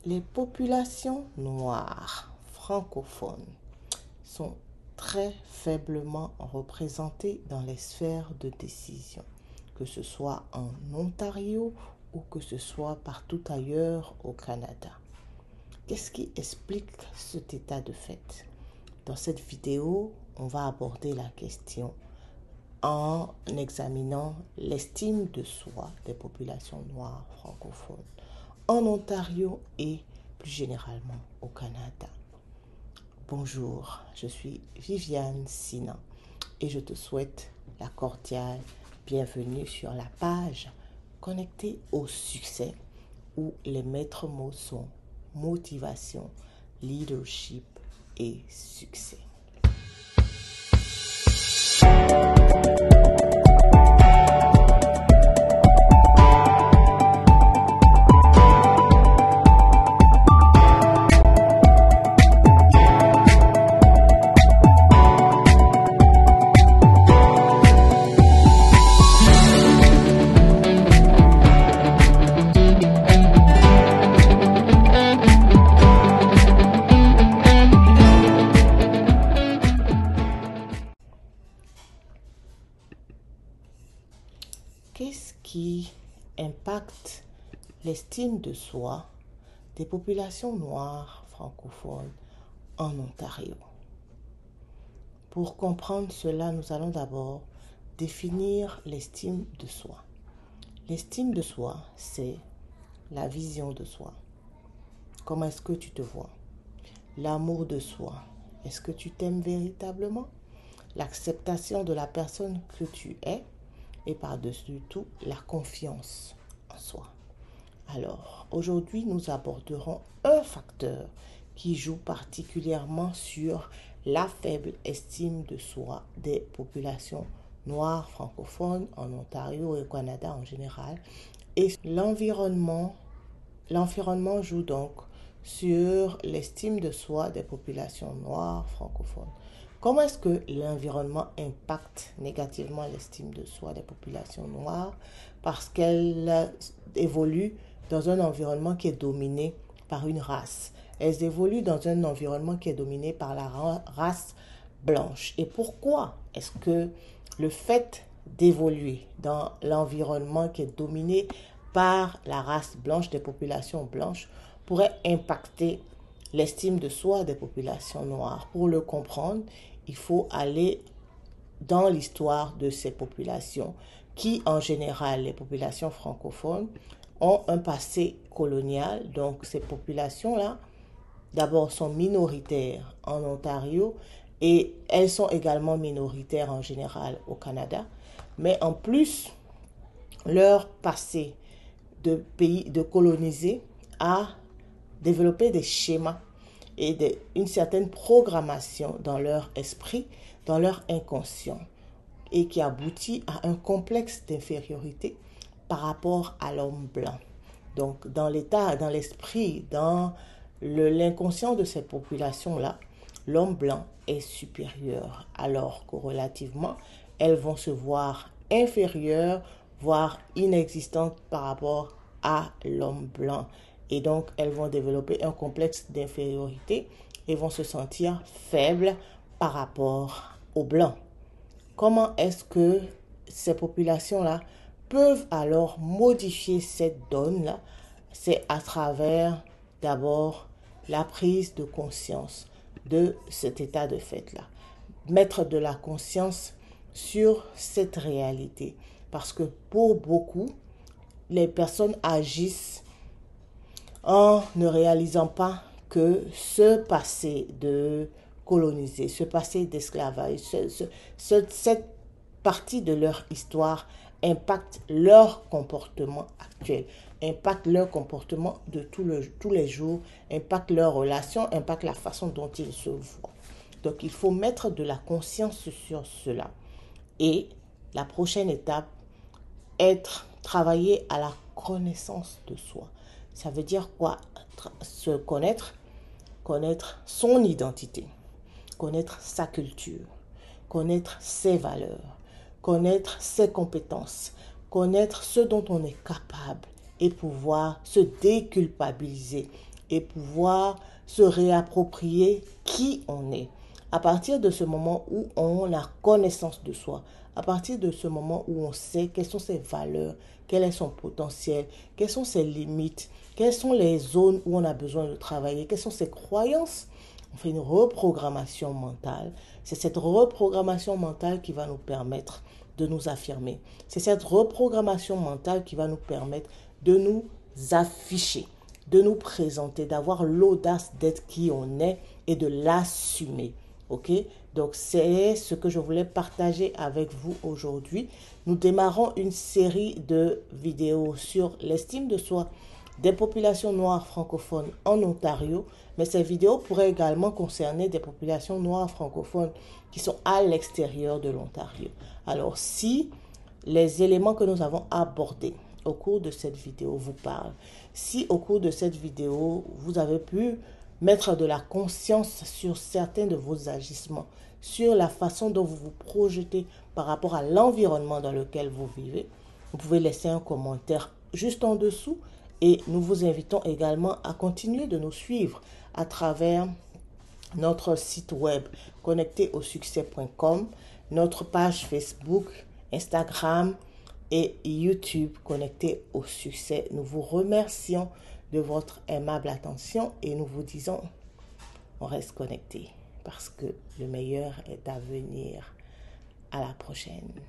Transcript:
Les populations noires francophones sont très faiblement représentées dans les sphères de décision, que ce soit en Ontario ou que ce soit partout ailleurs au Canada. Qu'est-ce qui explique cet état de fait? Dans cette vidéo, on va aborder la question en examinant l'estime de soi des populations noires francophones en Ontario et plus généralement au Canada. Bonjour, je suis Viviane Sinan et je te souhaite la cordiale bienvenue sur la page connectée au succès où les maîtres mots sont motivation, leadership et succès. Qu'est-ce qui impacte l'estime de soi des populations noires francophones en Ontario? Pour comprendre cela, nous allons d'abord définir l'estime de soi. L'estime de soi, c'est la vision de soi. Comment est-ce que tu te vois? L'amour de soi. Est-ce que tu t'aimes véritablement? L'acceptation de la personne que tu es. Et par-dessus tout, la confiance en soi. Alors, aujourd'hui, nous aborderons un facteur qui joue particulièrement sur la faible estime de soi des populations noires francophones en Ontario et au Canada en général. Et l'environnement joue donc sur l'estime de soi des populations noires francophones. Comment est-ce que l'environnement impacte négativement l'estime de soi des populations noires? Parce qu'elles évoluent dans un environnement qui est dominé par une race. Elles évoluent dans un environnement qui est dominé par la race blanche. Et pourquoi est-ce que le fait d'évoluer dans l'environnement qui est dominé par la race blanche, des populations blanches, pourrait impacter l'estime de soi des populations noires? Pour le comprendre, il faut aller dans l'histoire de ces populations qui, en général, les populations francophones, ont un passé colonial. Donc, ces populations-là, d'abord, sont minoritaires en Ontario et elles sont également minoritaires en général au Canada. Mais en plus, leur passé de pays, de colonisés, a développé des schémas et une certaine programmation dans leur esprit, dans leur inconscient, et qui aboutit à un complexe d'infériorité par rapport à l'homme blanc. Donc, dans l'état, dans l'esprit, dans l'inconscient de cette population-là, l'homme blanc est supérieur, alors que relativement, elles vont se voir inférieures, voire inexistantes par rapport à l'homme blanc. Et donc, elles vont développer un complexe d'infériorité et vont se sentir faibles par rapport aux blancs. Comment est-ce que ces populations-là peuvent alors modifier cette donne-là? C'est à travers d'abord la prise de conscience de cet état de fait-là. Mettre de la conscience sur cette réalité. Parce que pour beaucoup, les personnes agissent en ne réalisant pas que ce passé de colonisé, ce passé d'esclavage, cette partie de leur histoire impacte leur comportement actuel, impacte leur comportement de tous les jours, impacte leurs relations, impacte la façon dont ils se voient. Donc, il faut mettre de la conscience sur cela. Et la prochaine étape, travailler à la connaissance de soi. Ça veut dire quoi? Se connaître son identité, connaître sa culture, connaître ses valeurs, connaître ses compétences, connaître ce dont on est capable et pouvoir se déculpabiliser et pouvoir se réapproprier qui on est. À partir de ce moment où on a connaissance de soi, à partir de ce moment où on sait quelles sont ses valeurs, quel est son potentiel, quelles sont ses limites, quelles sont les zones où on a besoin de travailler, quelles sont ses croyances, on fait une reprogrammation mentale. C'est cette reprogrammation mentale qui va nous permettre de nous affirmer. C'est cette reprogrammation mentale qui va nous permettre de nous afficher, de nous présenter, d'avoir l'audace d'être qui on est et de l'assumer. Ok? Donc, c'est ce que je voulais partager avec vous aujourd'hui. Nous démarrons une série de vidéos sur l'estime de soi des populations noires francophones en Ontario, mais ces vidéos pourraient également concerner des populations noires francophones qui sont à l'extérieur de l'Ontario. Alors, si les éléments que nous avons abordés au cours de cette vidéo vous parlent, si au cours de cette vidéo, vous avez pu mettre de la conscience sur certains de vos agissements, sur la façon dont vous vous projetez par rapport à l'environnement dans lequel vous vivez, vous pouvez laisser un commentaire juste en dessous et nous vous invitons également à continuer de nous suivre à travers notre site web connectéausuccès.com, notre page Facebook, Instagram et YouTube Connecté au Succès. Nous vous remercions de votre aimable attention et nous vous disons, on reste connecté parce que le meilleur est à venir. À la prochaine.